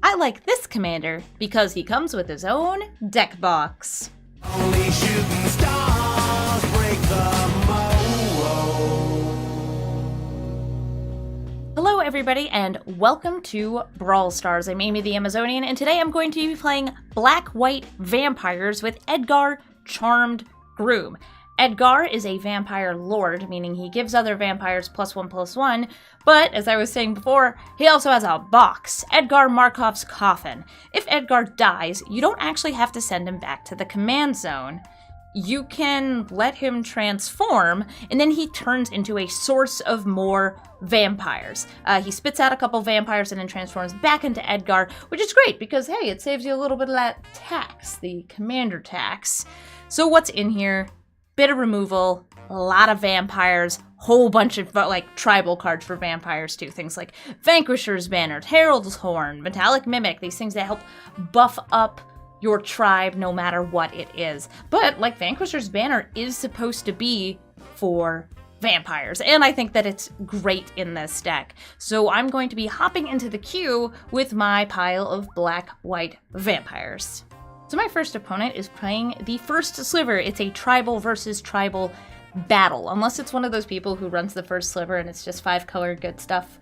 I like this commander because he comes with his own deck box. Only shooting stars break the mold. Hello everybody and welcome to Brawl Stars. I'm Amy the Amazonian and today I'm going to be playing Black-White Vampires with Edgar, Charmed Groom. Edgar is a vampire lord, meaning he gives other vampires +1/+1, but as I was saying before, he also has a box, Edgar Markov's coffin. If Edgar dies, you don't actually have to send him back to the command zone. You can let him transform, and then he turns into a source of more vampires. He spits out a couple vampires and then transforms back into Edgar, which is great because, hey, it saves you a little bit of that tax, the commander tax. So what's in here? Bit of removal, a lot of vampires, whole bunch of like tribal cards for vampires too. Things like Vanquisher's Banner, Herald's Horn, Metallic Mimic, these things that help buff up your tribe no matter what it is. But like Vanquisher's Banner is supposed to be for vampires, and I think that it's great in this deck. So I'm going to be hopping into the queue with my pile of black-white vampires. So my first opponent is playing the first Sliver. It's a tribal versus tribal battle. Unless it's one of those people who runs the first Sliver and it's just 5-color good stuff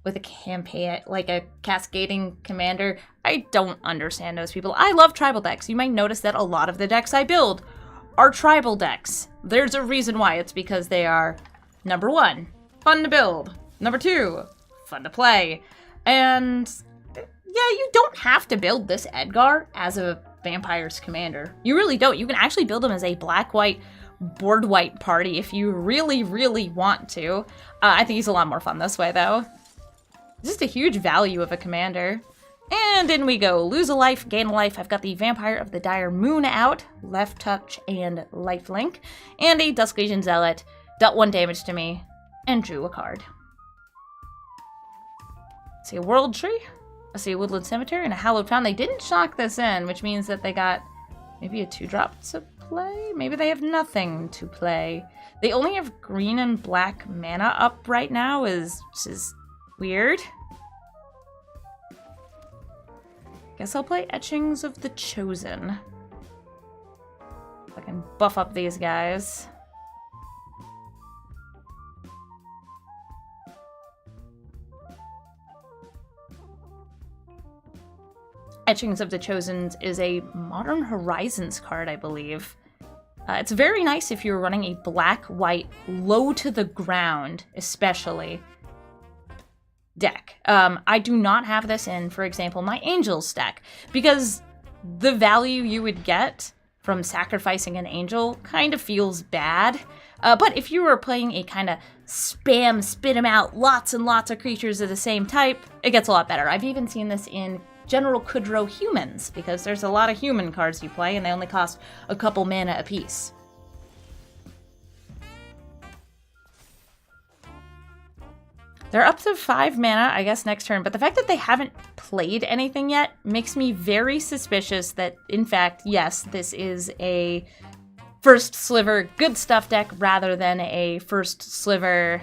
with a campaign, like a cascading commander. I don't understand those people. I love tribal decks. You might notice that a lot of the decks I build are tribal decks. There's a reason why. It's because they are, number 1, fun to build. Number 2, fun to play. And yeah, you don't have to build this Edgar as a Vampire's commander. You really don't. You can actually build him as a black-white, board-white party if you really, really want to. I think he's a lot more fun this way, though. Just a huge value of a commander. And in we go. Lose a life, gain a life. I've got the Vampire of the Dire Moon out, left touch and lifelink, and a Dusk Legion Zealot. Dealt 1 damage to me, and drew a card. See a World Tree? I see a Woodland Cemetery and a Hallowed Fountain. They didn't shock this in, which means that they got maybe a 2-drop to play? Maybe they have nothing to play. They only have green and black mana up right now, which is weird. Guess I'll play Etchings of the Chosen. I can buff up these guys. Etchings of the Chosen is a Modern Horizons card, I believe. It's very nice if you're running a black-white, low-to-the-ground, especially, deck. I do not have this in, for example, my Angels deck, because the value you would get from sacrificing an Angel kind of feels bad. But if you were playing a kind of spam, spit 'em out, lots and lots of creatures of the same type, it gets a lot better. I've even seen this in General Kudrow Humans, because there's a lot of human cards you play, and they only cost a couple mana apiece. They're up to 5 mana, I guess, next turn, but the fact that they haven't played anything yet makes me very suspicious that, in fact, yes, this is a first Sliver good stuff deck rather than a first Sliver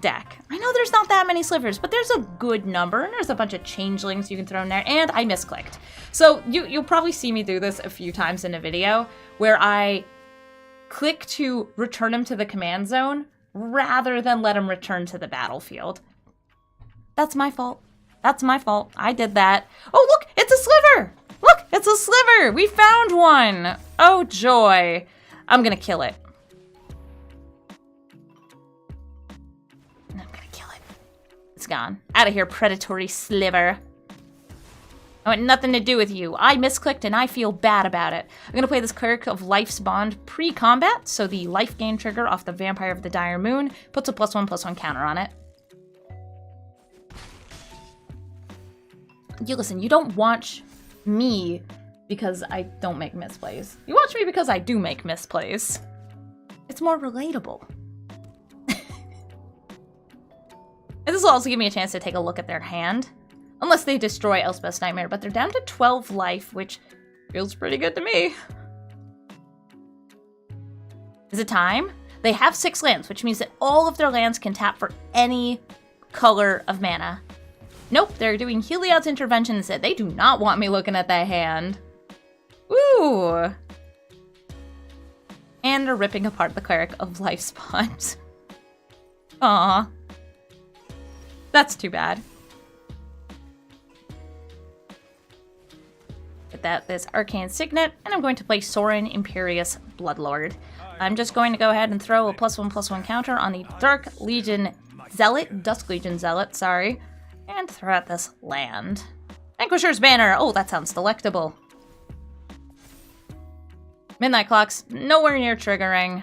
deck. I know there's not that many Slivers, but there's a good number, and there's a bunch of changelings you can throw in there, and I misclicked. So you'll probably see me do this a few times in a video, where I click to return him to the command zone, rather than let him return to the battlefield. That's my fault. That's my fault. I did that. Oh, look! It's a Sliver! Look! It's a Sliver! We found one! Oh, joy. I'm gonna kill it. It's gone. Out of here, predatory Sliver. I want nothing to do with you. I misclicked and I feel bad about it. I'm going to play this Cleric of Life's Bond pre-combat, so the life gain trigger off the Vampire of the Dire Moon puts a +1/+1 counter on it. You listen, you don't watch me because I don't make misplays. You watch me because I do make misplays. It's more relatable. And this will also give me a chance to take a look at their hand. Unless they destroy Elspeth's Nightmare, but they're down to 12 life, which feels pretty good to me. Is it time? They have 6 lands, which means that all of their lands can tap for any color of mana. Nope, they're doing Heliod's intervention instead. They do not want me looking at that hand. Ooh. And they're ripping apart the Cleric of Life spawns. Aw. That's too bad. Get that this Arcane Signet, and I'm going to play Sorin Imperious Bloodlord. I'm just going to go ahead and throw a +1/+1 counter on the Dark Legion Zealot, Dusk Legion Zealot, sorry, and throw out this land. Vanquisher's Banner! Oh, that sounds delectable. Midnight Clocks, nowhere near triggering.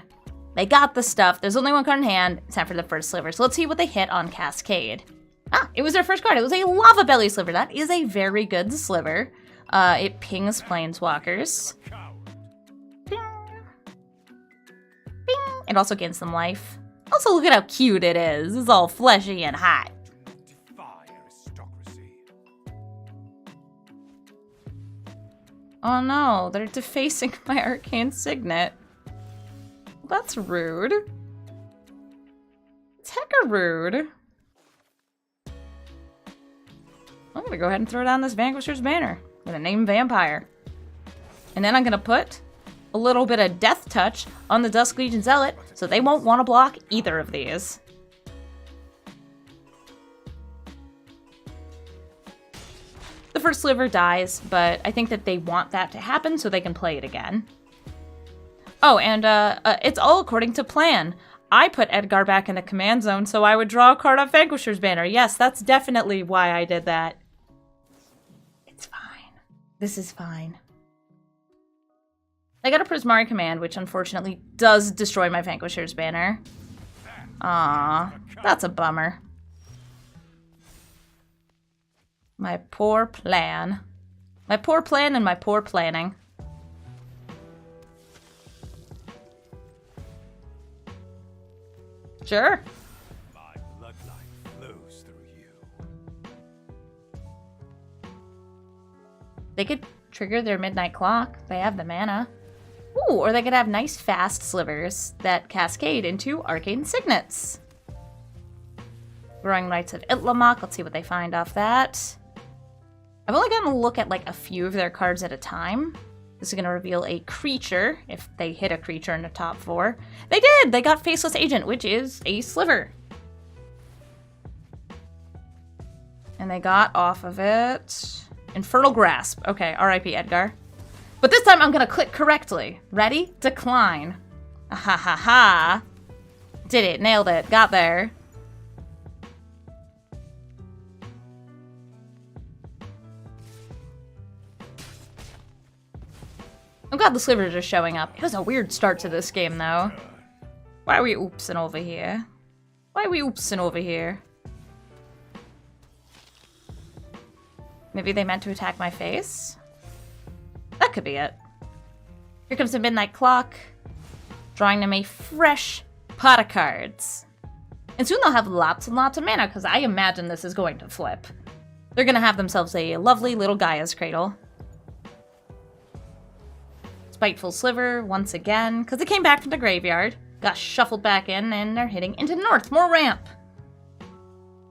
They got the stuff. There's only one card in hand. It's time for the first Sliver. So let's see what they hit on Cascade. Ah, it was their first card. It was a Lava Belly Sliver. That is a very good Sliver. It pings Planeswalkers. Bing. Bing. It also gains them life. Also, look at how cute it is. It's all fleshy and hot. Oh no, they're defacing my Arcane Signet. That's rude. It's hecka rude. I'm gonna go ahead and throw down this Vanquisher's Banner. I'm gonna name Vampire. And then I'm gonna put a little bit of Death Touch on the Dusk Legion Zealot, so they won't want to block either of these. The first Sliver dies, but I think that they want that to happen so they can play it again. Oh, and it's all according to plan. I put Edgar back in the command zone so I would draw a card off Vanquisher's Banner. Yes, that's definitely why I did that. It's fine. This is fine. I got a Prismari command, which unfortunately does destroy my Vanquisher's Banner. Aww, that's a bummer. My poor plan. My poor plan and my poor planning. Sure. My bloodline flows through you. They could trigger their Midnight Clock. They have the mana. Ooh, or they could have nice fast Slivers that cascade into Arcane Signets. Growing Knights of Itlamok. Let's see what they find off that. I've only gotten a look at like a few of their cards at a time. This is going to reveal a creature, if they hit a creature in the top 4. They did! They got Faceless Agent, which is a Sliver. And they got off of it Infernal Grasp. Okay, R.I.P. Edgar. But this time I'm going to click correctly. Ready? Decline. Ah ha ha ha. Did it. Nailed it. Got there. I'm glad the Slivers are showing up. It was a weird start to this game, though. Why are we oopsing over here? Why are we oopsing over here? Maybe they meant to attack my face? That could be it. Here comes the Midnight Clock. Drawing them a fresh pot of cards. And soon they'll have lots and lots of mana, because I imagine this is going to flip. They're going to have themselves a lovely little Gaia's Cradle. Spiteful Sliver, once again, because it came back from the graveyard, got shuffled back in, and they're hitting into the north. More ramp!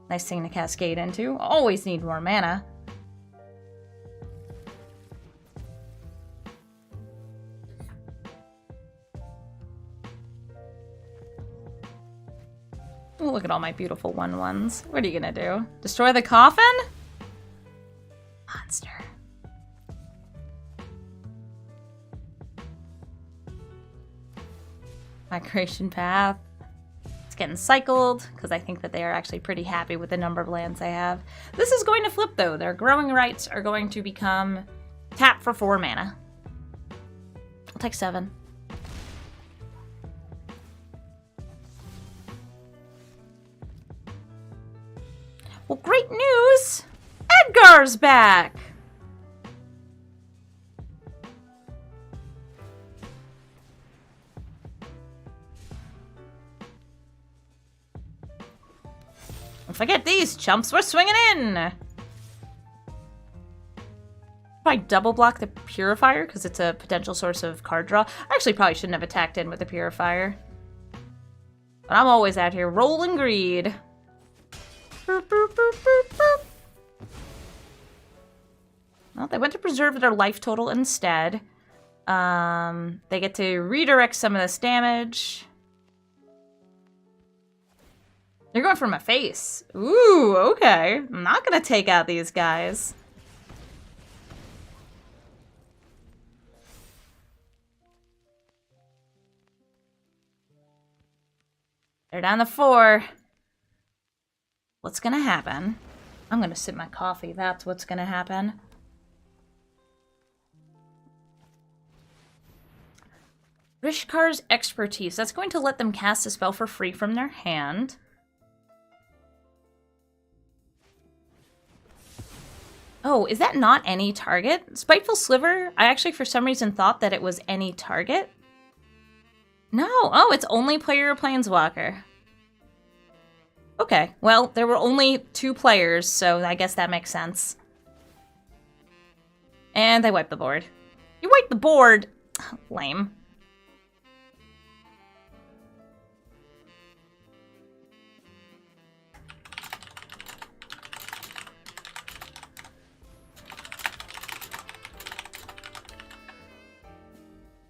Nice thing to cascade into. Always need more mana. Ooh, look at all my beautiful 1/1s. What are you gonna do? Destroy the coffin? Monster. Migration Path. It's getting cycled, because I think that they are actually pretty happy with the number of lands they have. This is going to flip, though. Their Growing Rights are going to become tap for 4 mana. I'll take 7. Well, great news! Edgar's back! Don't forget these chumps, we're swinging in! If I double block the Purifier, because it's a potential source of card draw, I actually probably shouldn't have attacked in with the Purifier. But I'm always out here rolling greed. Boop, boop, boop, boop, boop. Well, they went to preserve their life total instead. They get to redirect some of this damage. They're going for my face. Ooh, okay. I'm not gonna take out these guys. They're down to 4. What's gonna happen? I'm gonna sip my coffee. That's what's gonna happen. Rishkar's expertise. That's going to let them cast a spell for free from their hand. Oh, is that not any target? Spiteful Sliver? I actually, for some reason, thought that it was any target. No. Oh, it's only player or planeswalker. Okay. Well, there were only 2 players, so I guess that makes sense. And they wiped the board. You wiped the board? Lame.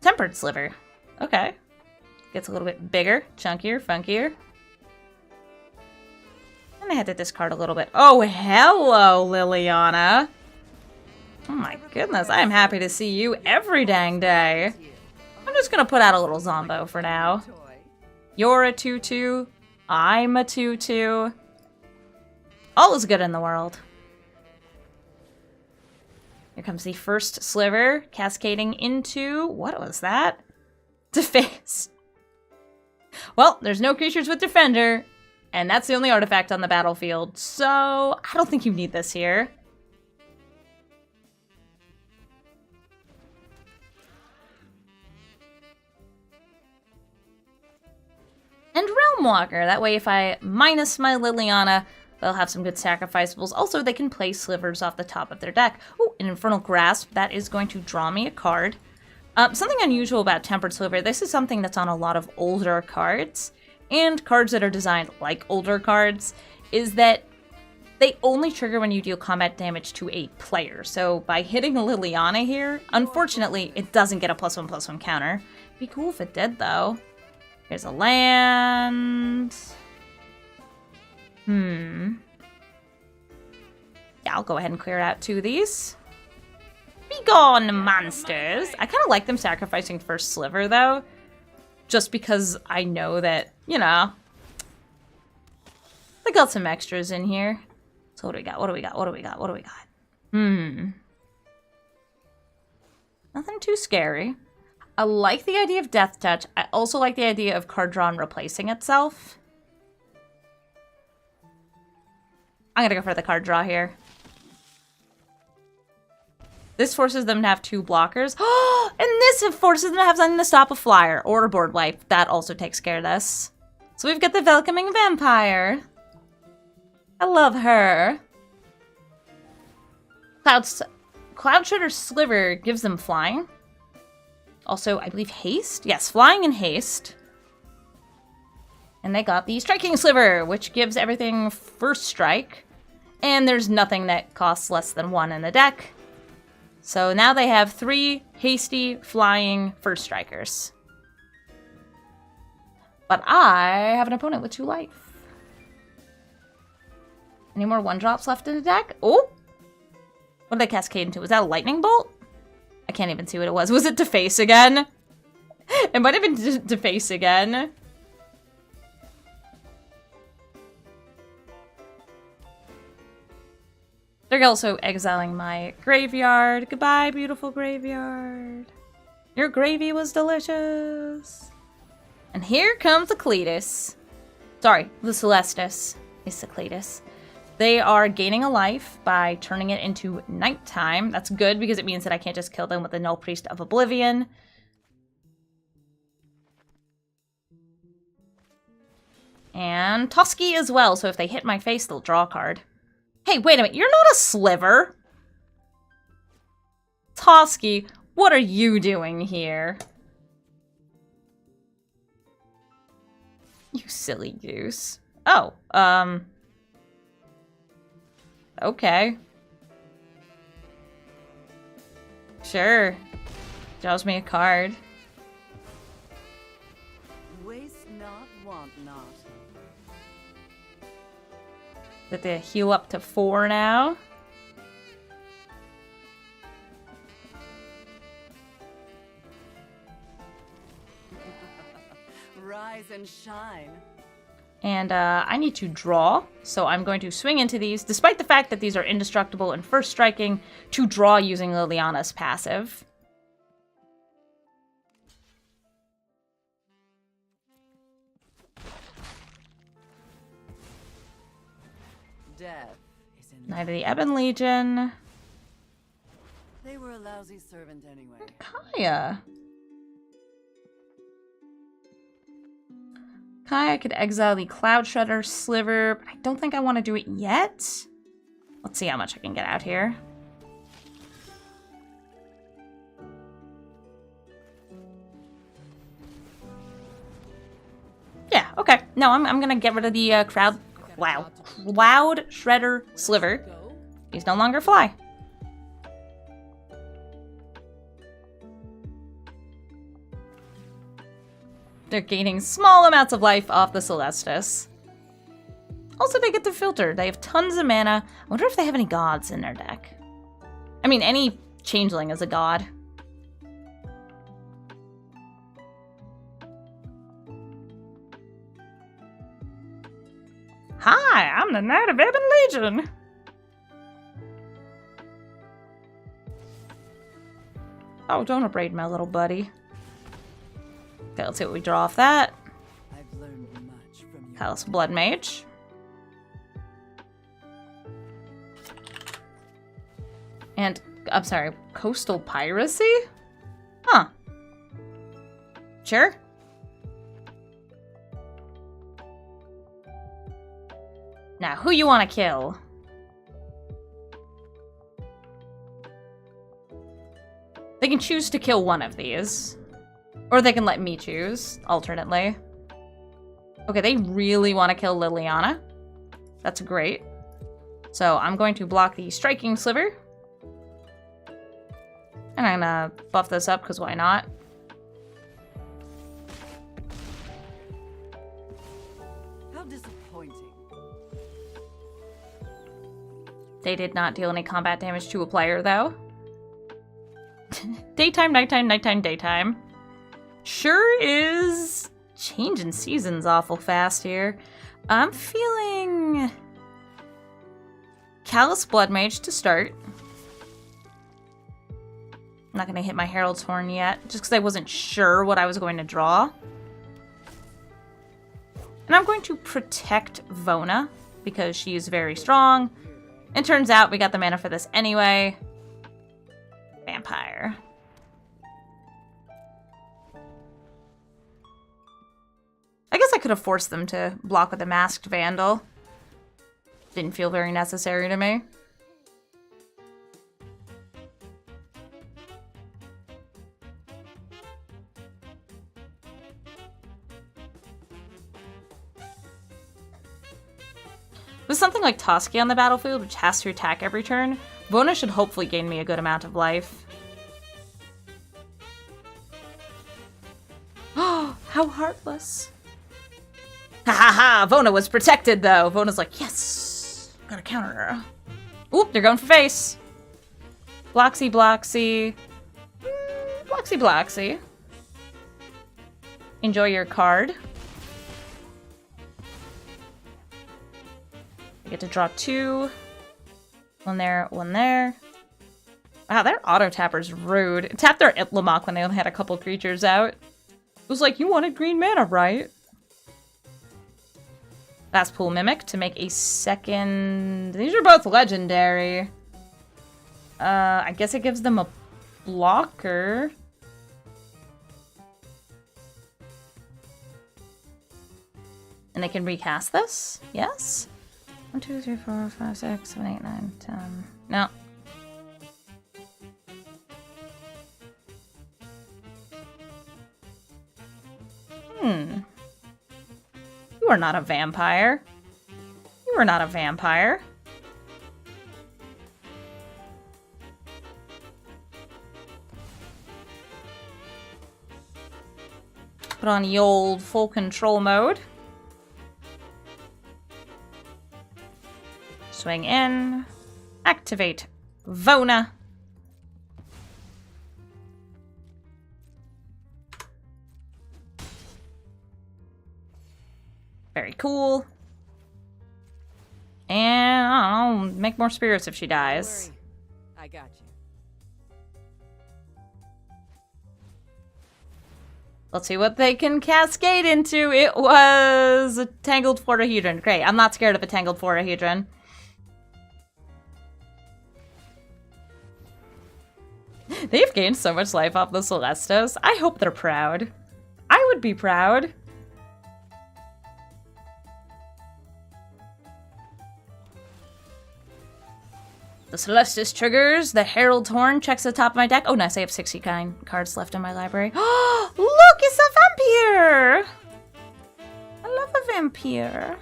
Tempered Sliver. Okay. Gets a little bit bigger, chunkier, funkier. And I had to discard a little bit. Oh, hello, Liliana. Oh my goodness, I am happy to see you every dang day. I'm just gonna put out a little Zombo for now. You're a 2/2. I'm a 2/2. All is good in the world. Here comes the first Sliver, cascading into... What was that? Deface. Well, there's no creatures with Defender, and that's the only artifact on the battlefield, so I don't think you need this here. And Realm Walker. That way if I minus my Liliana, they'll have some good sacrificables. Also, they can play Slivers off the top of their deck. Oh, an Infernal Grasp. That is going to draw me a card. Something unusual about Tempered Sliver, this is something that's on a lot of older cards, and cards that are designed like older cards, is that they only trigger when you deal combat damage to a player. So by hitting Liliana here, unfortunately, it doesnn't get a +1/+1 counter. Be cool if it did, though. Here's a land... Yeah, I'll go ahead and clear out 2 of these. Be gone, monsters! I kind of like them sacrificing first Sliver, though. Just because I know that, you know... They got some extras in here. So what do we got? What do we got? What do we got? What do we got? Nothing too scary. I like the idea of Death Touch. I also like the idea of card drawn replacing itself. I'm gonna go for the card draw here. This forces them to have 2 blockers. And this forces them to have something to stop a flyer or a board wipe. That also takes care of this. So we've got the Welcoming Vampire. I love her. Cloud Shredder Sliver gives them flying. Also, I believe haste? Yes, flying and haste. And they got the Striking Sliver, which gives everything first strike. And there's nothing that costs less than 1 in the deck. So now they have 3 hasty, flying first strikers. But I have an opponent with 2 life. Any more 1-drops left in the deck? Oh! What did they cascade into? Was that a lightning bolt? I can't even see what it was. Was it Deface again? It might have been Deface again. They're also exiling my graveyard. Goodbye, beautiful graveyard. Your gravy was delicious. And here comes the Cletus. Sorry, the Celestus. It's the Cletus. They are gaining a life by turning it into nighttime. That's good because it means that I can't just kill them with the Nullpriest of Oblivion. And Toski as well, so if they hit my face, they'll draw a card. Hey, wait a minute, you're not a Sliver! Toski, what are you doing here? You silly goose. Oh, okay. Sure. Draws me a card. Waste not, want not. That they heal up to 4 now. Rise and shine. And I need to draw, so I'm going to swing into these, despite the fact that these are indestructible and first striking, to draw using Liliana's passive. Death is in Knight of the Ebon Legion. They were a lousy servant anyway. Kaya. Kaya could exile the Cloud Shredder, Sliver, but I don't think I want to do it yet. Let's see how much I can get out here. Yeah, okay. No, I'm gonna get rid of the Cloud Shredder Sliver. He's no longer fly. They're gaining small amounts of life off the Celestis. Also, they get to filter. They have tons of mana. I wonder if they have any gods in their deck. I mean, any changeling is a god. Hi, I'm the Knight of Ebon Legion. Oh, don't abrade my little buddy. Okay, let's see what we draw off that. I've learned much from you. Callous Bloodmage. And, I'm sorry, Coastal Piracy? Huh. Sure. Now, who you want to kill? They can choose to kill one of these. Or they can let me choose, alternately. Okay, they really want to kill Liliana. That's great. So I'm going to block the Striking Sliver. And I'm gonna buff this up, because why not? How disappointing. They did not deal any combat damage to a player, though. Daytime, nighttime, nighttime, daytime. Sure is changing seasons awful fast here. I'm feeling Callous Bloodmage to start. I'm not going to hit my Herald's Horn yet, just because I wasn't sure what I was going to draw. And I'm going to protect Vona, because she is very strong. And turns out we got the mana for this anyway. Vampire. I guess I could have forced them to block with a Masked Vandal. Didn't feel very necessary to me. With something like Toski on the battlefield, which has to attack every turn, Vona should hopefully gain me a good amount of life. Oh, how heartless. Ha ha ha! Vona was protected, though. Vona's like, yes! Gotta counter her. Oop, they're going for face. Bloxy, Bloxy. Bloxy, Bloxy. Enjoy your card. You get to draw 2. One there, one there. Wow, their auto tapper's rude. It tapped their Iplamok when they only had a couple creatures out. It was like, you wanted green mana, right? Fast Pool Mimic to make a second... These are both legendary. I guess it gives them a blocker. And they can recast this? Yes? 1, 2, 3, 4, 5, 6, 7, 8, 9, 10. No. You are not a vampire. You are not a vampire. Put on the old full control mode. Swing in. Activate Vona. Very cool. And I don't know, make more spirits if she dies. Don't worry. I got you. Let's see what they can cascade into. It was a Tangled Florahedron. Great, I'm not scared of a Tangled Florahedron. They've gained so much life off the Celestos. I hope they're proud. I would be proud. The Celestus triggers. The Herald's Horn checks the top of my deck. Oh, nice. I have 60 cards left in my library. Oh, look! It's a vampire! I love a vampire.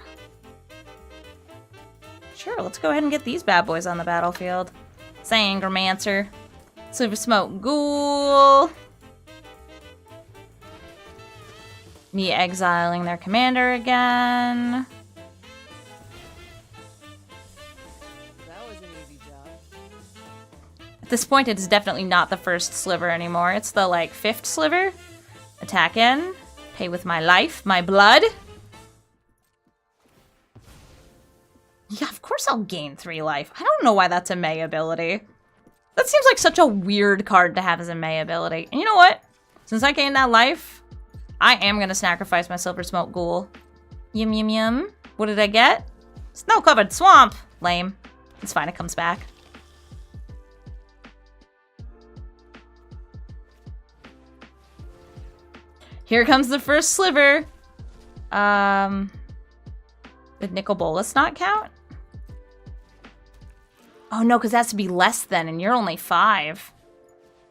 Sure, let's go ahead and get these bad boys on the battlefield. Sangromancer. Silver Smoke Ghoul. Me exiling their commander again. At this point, it's definitely not the first sliver anymore. It's the, like, 5th sliver. Attack in. Pay with my life, my blood. Yeah, of course I'll gain 3 life. I don't know why that's a May ability. That seems like such a weird card to have as a May ability. And you know what? Since I gained that life, I am going to sacrifice my Silver Smoke Ghoul. Yum, yum, yum. What did I get? Snow-covered swamp. Lame. It's fine, it comes back. Here comes the first sliver. Did Nicol Bolas not count? Oh no, because that has to be less than, and you're only 5.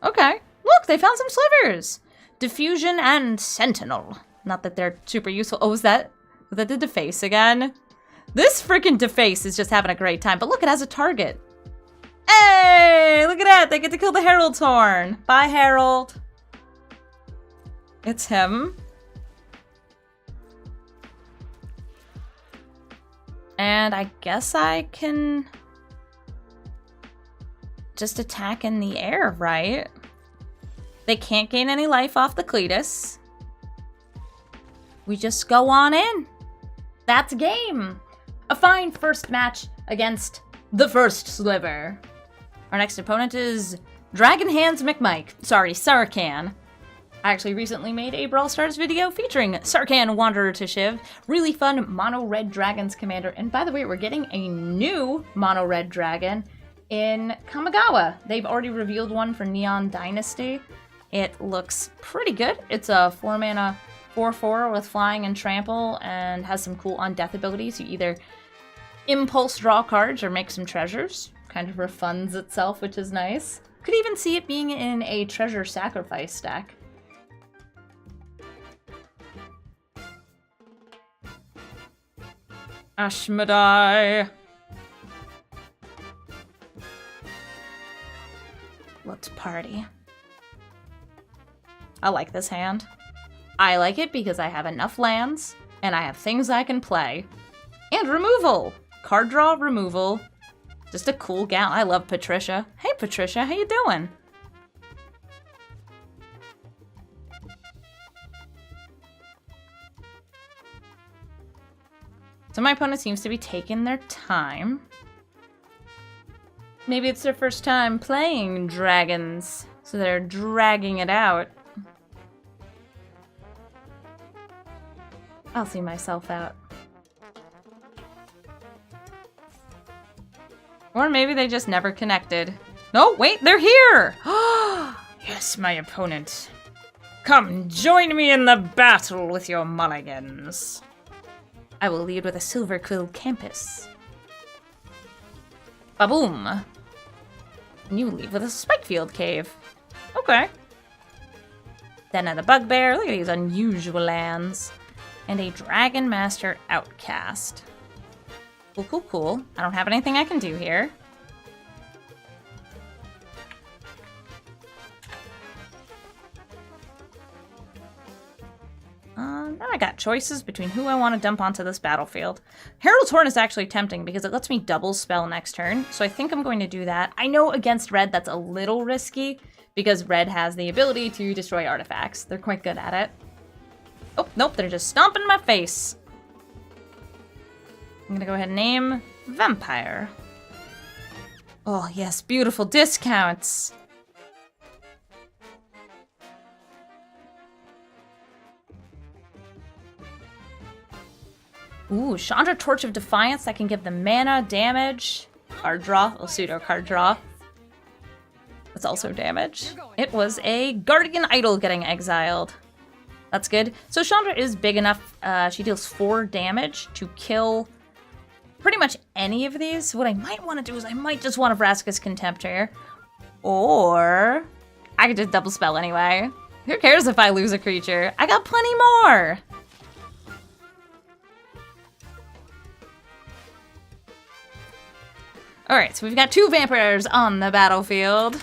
Okay. Look, they found some slivers. Diffusion and Sentinel. Not that they're super useful. Oh, was that the Deface again? This freaking Deface is just having a great time. But look, it has a target. Hey, look at that. They get to kill the Herald's Horn. Bye, Herald. It's him. And I guess I can just attack in the air, right? They can't gain any life off the Cletus. We just go on in. That's game. A fine first match against the first sliver. Our next opponent is Dragon Hands McMike. Sorry, Sarkhan. I actually recently made a Brawl Stars video featuring Sarkhan Wanderer to Shiv. Really fun mono red dragons commander. And by the way, we're getting a new mono red dragon in Kamigawa. They've already revealed one for Neon Dynasty. It looks pretty good. It's a 4-mana 4/4 with flying and trample and has some cool on-death abilities. You either impulse draw cards or make some treasures. Kind of refunds itself, which is nice. Could even see it being in a treasure sacrifice stack. Ashmedai. Let's party. I like this hand. I like it because I have enough lands, and I have things I can play. And removal! Card draw, removal. Just a cool gal. I love Patricia. Hey Patricia, how you doing? So my opponent seems to be taking their time. Maybe it's their first time playing dragons, so they're dragging it out. I'll see myself out. Or maybe they just never connected. No, wait, they're here! Yes, my opponent. Come, join me in the battle with your mulligans. I will lead with a Silver Quill Campus. Ba-boom! And you lead with a Spikefield Cave. Okay. Then a Bugbear. Look at these unusual lands. And a Dragon Master Outcast. Cool, cool, cool. I don't have anything I can do here. now I got choices between who I want to dump onto this battlefield. Herald's Horn is actually tempting because it lets me double spell next turn, so I think I'm going to do that. I know against red that's a little risky, because red has the ability to destroy artifacts. They're quite good at it. Oh, nope, they're just stomping my face. I'm gonna go ahead and name Vampire. Oh, yes, beautiful discounts. Ooh, Chandra Torch of Defiance that can give them mana, damage, card draw, a pseudo card draw. That's also damage. It was a Guardian Idol getting exiled. That's good. So Chandra is big enough. She deals 4 damage to kill pretty much any of these. What I might want to do is I might just want to Vraska's Contempt here. Or I could just double spell anyway. Who cares if I lose a creature? I got plenty more. Alright, so we've got 2 vampires on the battlefield.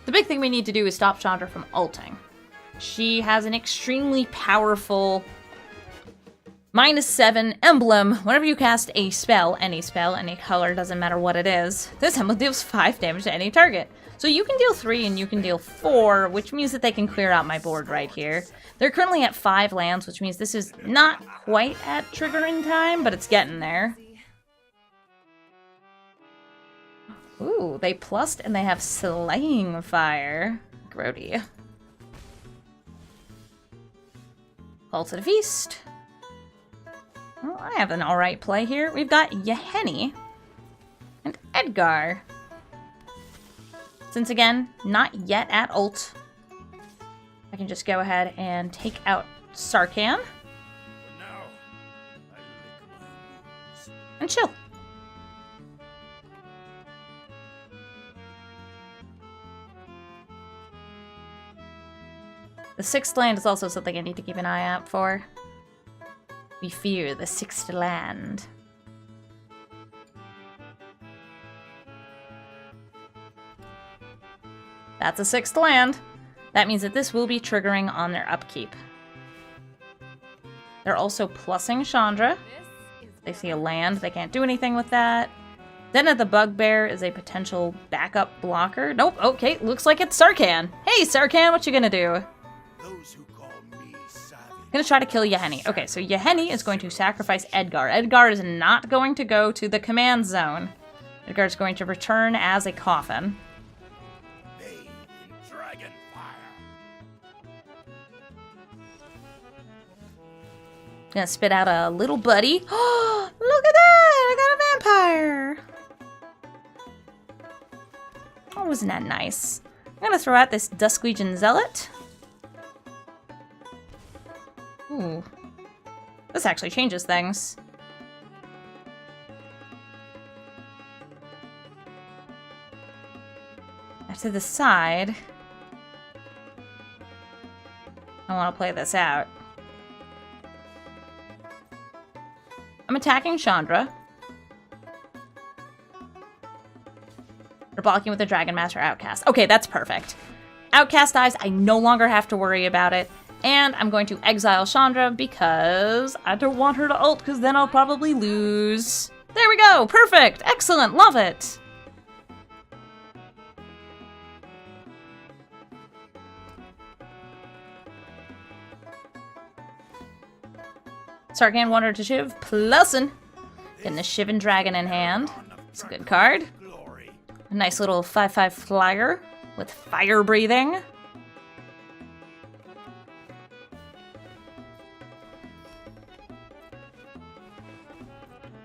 The big thing we need to do is stop Chandra from ulting. She has an extremely powerful -7 emblem. Whenever you cast a spell, any color, doesn't matter what it is, this emblem deals 5 damage to any target. So you can deal 3 and you can deal 4, which means that they can clear out my board right here. They're currently at 5 lands, which means this is not quite at triggering time, but it's getting there. Ooh, they plussed and they have Slaying Fire. Grody. Call to the Feast. Well, I have an alright play here. We've got Yahenni and Edgar. Since again, not yet at ult, I can just go ahead and take out Sarkhan. And chill. The 6th land is also something I need to keep an eye out for. We fear the 6th land. That's a 6th land. That means that this will be triggering on their upkeep. They're also plussing Chandra. They see a land, they can't do anything with that. Den of the Bugbear is a potential backup blocker. Nope, okay, looks like it's Sarkhan. Hey Sarkhan, what you gonna do? Those who call me savage. Gonna try to kill Yahenni. Okay, so Yahenni is going to sacrifice Edgar. Edgar is not going to go to the command zone. Edgar is going to return as a coffin. Bathe in dragon fire. Gonna spit out a little buddy. Oh, look at that! I got a vampire! Oh, wasn't that nice? I'm gonna throw out this Dusk Legion Zealot. Ooh. This actually changes things. To the side, I want to play this out. I'm attacking Chandra. We're blocking with the Dragon Master Outcast. Okay, that's perfect. Outcast dies, I no longer have to worry about it. And I'm going to exile Chandra because I don't want her to ult because then I'll probably lose. There we go, perfect, excellent, love it. Sarkhan wanted to Shiv, plussin'. Getting the Shivan Dragon in hand. It's a good card. A nice little 5/5 flyer with fire breathing.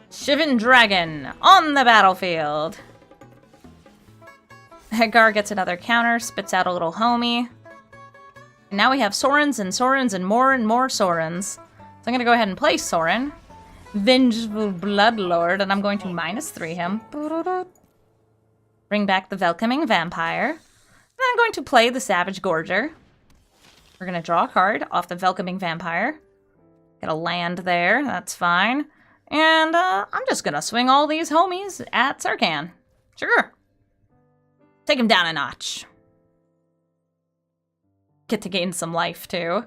Shivan Dragon on the battlefield. Edgar gets another counter, spits out a little homie. And now we have Sorens and Sorens and more Sorens. So I'm going to go ahead and play Soren. Vengeful Bloodlord, and I'm going to -3 him. Bring back the Welcoming Vampire. And I'm going to play the Savage Gorger. We're going to draw a card off the Welcoming Vampire. Get a land there, that's fine. And I'm just going to swing all these homies at Sarkhan. Sure. Take him down a notch. get to gain some life, too.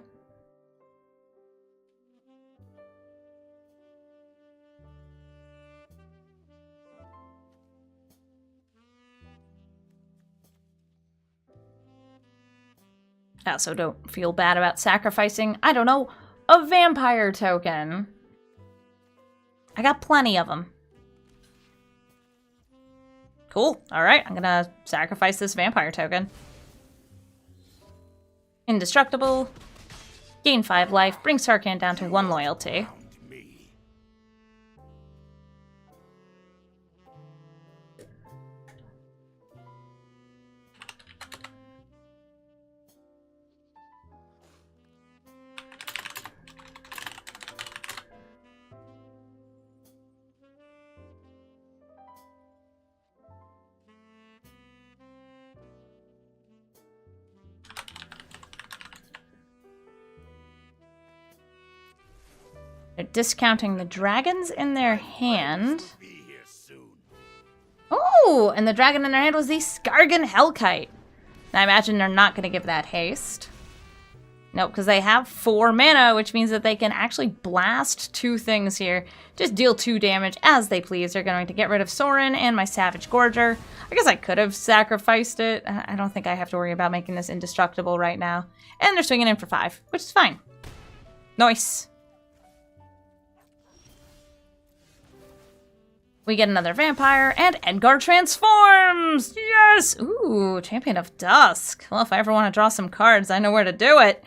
I also don't feel bad about sacrificing, I don't know, a vampire token. I got plenty of them. Cool. Alright, I'm gonna sacrifice this vampire token. Indestructible. Gain 5 life. Bring Sarkhan down to 1 loyalty. They're discounting the dragons in their hand. Oh, and the dragon in their hand was the Skargan Hellkite. I imagine they're not going to give that haste. Nope, because they have 4 mana, which means that they can actually blast 2 things here. Just deal 2 damage as they please. They're going to get rid of Sorin and my Savage Gorger. I guess I could have sacrificed it. I don't think I have to worry about making this indestructible right now. And they're swinging in for 5, which is fine. Nice. We get another vampire, and Edgar transforms! Yes! Ooh, Champion of Dusk. Well, if I ever want to draw some cards, I know where to do it.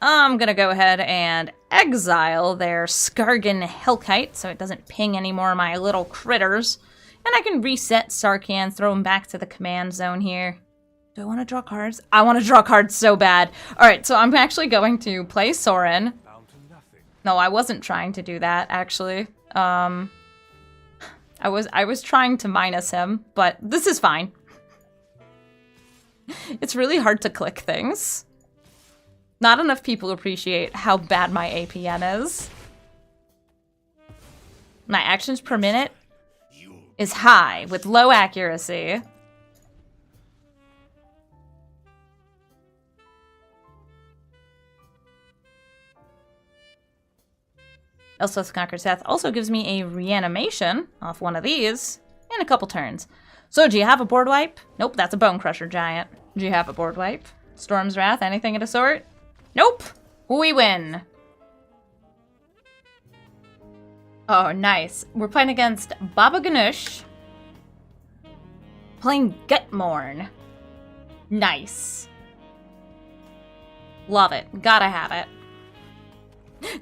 I'm gonna go ahead and exile their Skargan Hellkite, so it doesn't ping any more of my little critters. And I can reset Sarkhan, throw him back to the command zone here. Do I want to draw cards? I want to draw cards so bad. Alright, so I'm actually going to play Sorin. No, I wasn't trying to do that, actually. I was trying to minus him, but this is fine. It's really hard to click things. Not enough people appreciate how bad my APN is. My actions per minute is high, with low accuracy. Elspeth's Conquered Death also gives me a reanimation off one of these in a couple turns. So, do you have a board wipe? Nope, that's a Bone Crusher Giant. Do you have a board wipe? Storm's Wrath, anything of the sort? Nope! We win! Oh, nice. We're playing against Baba Ganoush. Playing Gutmorn. Nice. Love it. Gotta have it.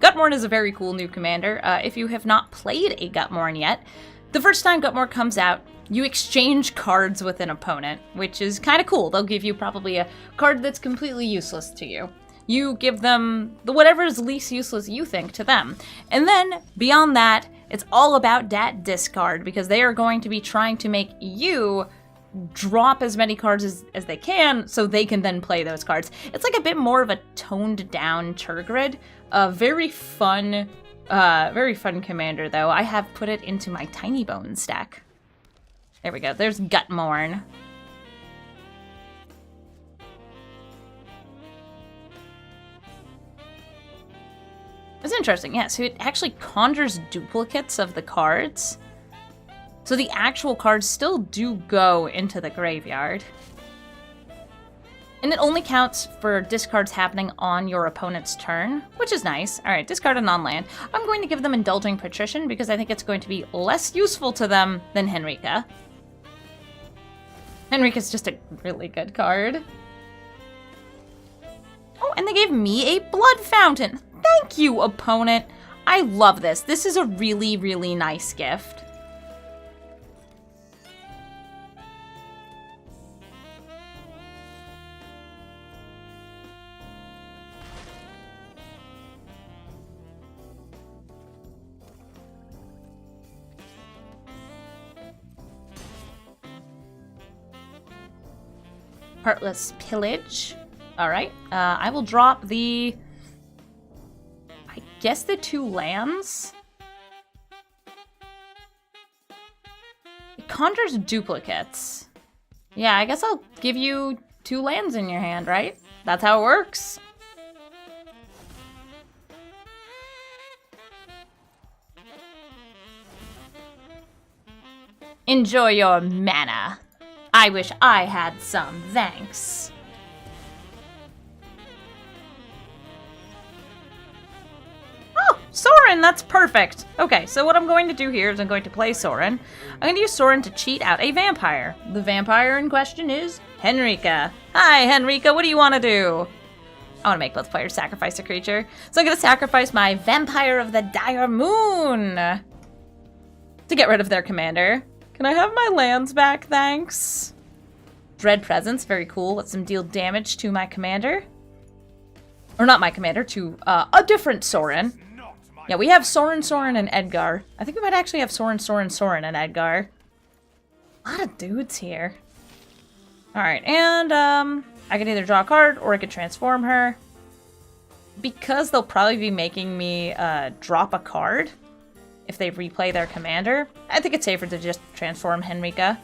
Gutmorn is a very cool new commander. If you have not played a Gutmorn yet, the first time Gutmorn comes out, you exchange cards with an opponent, which is kind of cool. They'll give you probably a card that's completely useless to you. You give them whatever is least useless you think to them. And then, beyond that, it's all about that discard, because they are going to be trying to make you drop as many cards as they can, so they can then play those cards. It's like a bit more of a toned down Turgid. Very fun commander, though. I have put it into my Tiny Bones stack. There we go. There's Gutmorn. It's interesting, yeah. So it actually conjures duplicates of the cards. So the actual cards still do go into the graveyard. And it only counts for discards happening on your opponent's turn, which is nice. Alright, discard a non-land. I'm going to give them Indulging Patrician because I think it's going to be less useful to them than Henrika. Henrika's just a really good card. Oh, and they gave me a Blood Fountain. Thank you, opponent. I love this. This is a really, really nice gift. Heartless Pillage. Alright, I will drop the... I guess the 2 lands? It conjures duplicates. Yeah, I guess I'll give you 2 lands in your hand, right? That's how it works. Enjoy your mana. I wish I had some, thanks. Oh, Soren, that's perfect. Okay, so what I'm going to do here is I'm going to play Soren. I'm going to use Soren to cheat out a vampire. The vampire in question is Henrika. Hi, Henrika, what do you want to do? I want to make both players sacrifice a creature. So I'm going to sacrifice my Vampire of the Dire Moon to get rid of their commander. Can I have my lands back, thanks? Dread Presence, very cool. Lets them deal damage to my commander. Or not my commander, to a different Soren. Yeah, we have Soren, Soren, and Edgar. I think we might actually have Soren, Soren, Soren, and Edgar. A lot of dudes here. Alright, and I can either draw a card or I could transform her. Because they'll probably be making me drop a card if they replay their commander, I think it's safer to just transform Henrika.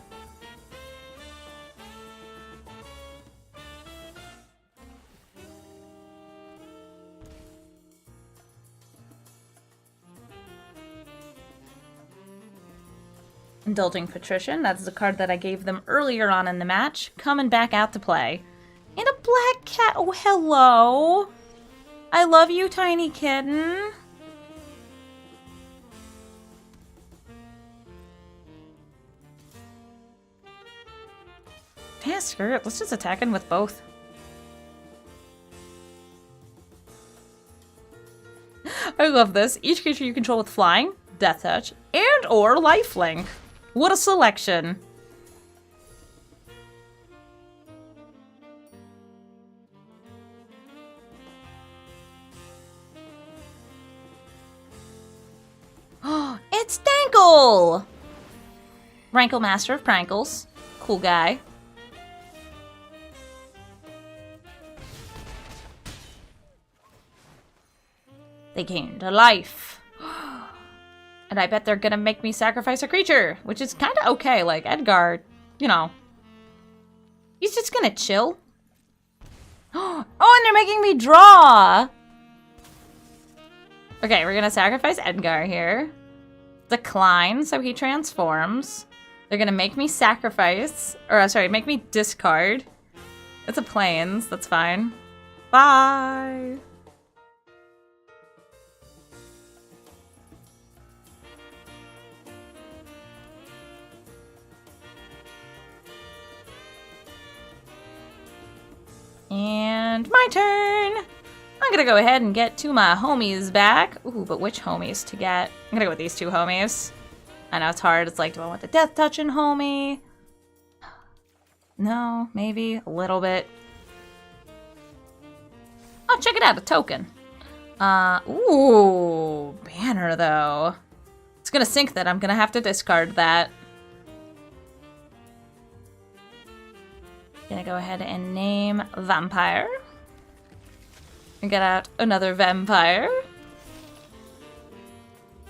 Indulging Patrician, that's the card that I gave them earlier on in the match, coming back out to play. And a black cat, oh hello! I love you, tiny kitten. Yeah, screw it. Let's just attack him with both. I love this. Each creature you control with flying, death touch, and or lifelink. What a selection. Oh, it's Dankle! Rankle Master of Prankles. Cool guy. They gained a life. And I bet they're gonna make me sacrifice a creature, which is kind of okay. Like, Edgar, you know, he's just gonna chill. Oh, and they're making me draw! Okay, we're gonna sacrifice Edgar here. Decline, so he transforms. They're gonna make me sacrifice, or sorry, make me discard. It's a plains, that's fine. Bye! And my turn! I'm gonna go ahead and get two of my homies back. Ooh, but which homies to get? I'm gonna go with these two homies. I know it's hard. It's like, do I want the Death Touching homie? No, maybe a little bit. Oh, check it out, a token. Ooh, banner though. It's gonna sink that. I'm gonna have to discard that. Gonna go ahead and name Vampire. And get out another Vampire.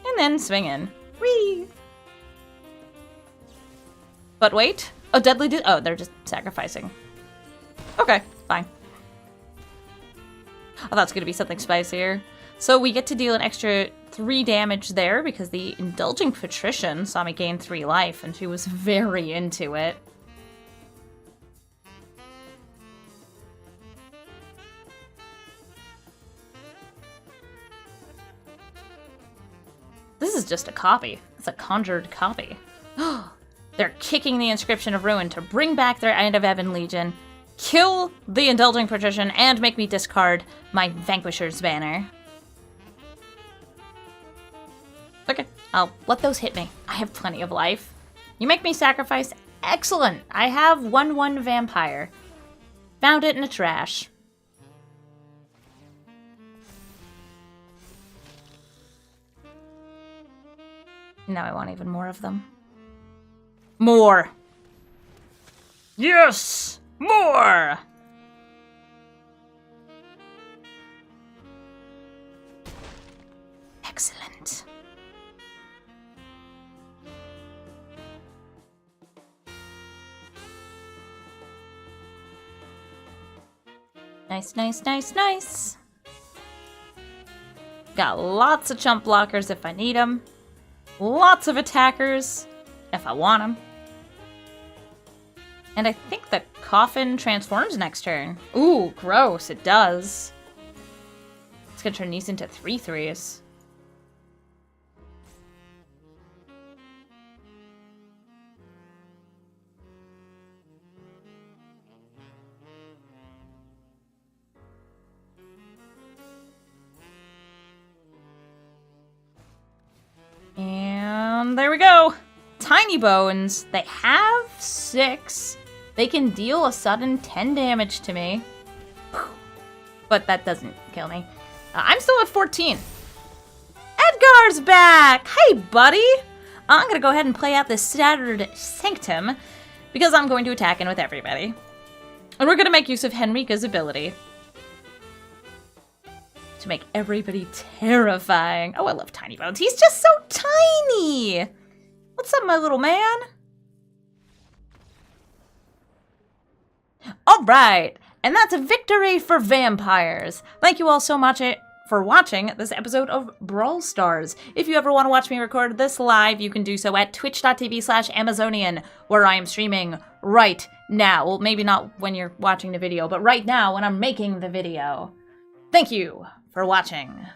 And then swing in. Whee! But wait. Oh, oh, they're just sacrificing. Okay, fine. I thought it was gonna be something spicier. So we get to deal an extra 3 damage there because the Indulging Patrician saw me gain 3 life and she was very into it. This is just a copy. It's a conjured copy. They're kicking the Inscription of Ruin to bring back their End of Ebon Legion, kill the Indulging Patrician, and make me discard my Vanquisher's banner. Okay, I'll let those hit me. I have plenty of life. You make me sacrifice? Excellent! I have 1/1 Vampire. Found it in the trash. Now I want even more of them. More! Yes! More! Excellent. Nice, nice, nice, nice. Got lots of chump blockers if I need them. Lots of attackers if I want them. And I think the coffin transforms next turn. Ooh, gross, it does. It's gonna turn these into 3/3s. And there we go. Tiny bones. They have 6. They can deal a sudden 10 damage to me. But that doesn't kill me. I'm still at 14. Edgar's back! Hey, buddy! I'm gonna go ahead and play out this Shattered Sanctum because I'm going to attack in with everybody. And we're gonna make use of Henrika's ability to make everybody terrifying. Oh, I love Tiny Bones. He's just so tiny! What's up, my little man? Alright, and that's a victory for vampires. Thank you all so much for watching this episode of Brawl Stars. If you ever want to watch me record this live, you can do so at twitch.tv/Amazonian, where I am streaming right now. Well, maybe not when you're watching the video, but right now when I'm making the video. Thank you for watching.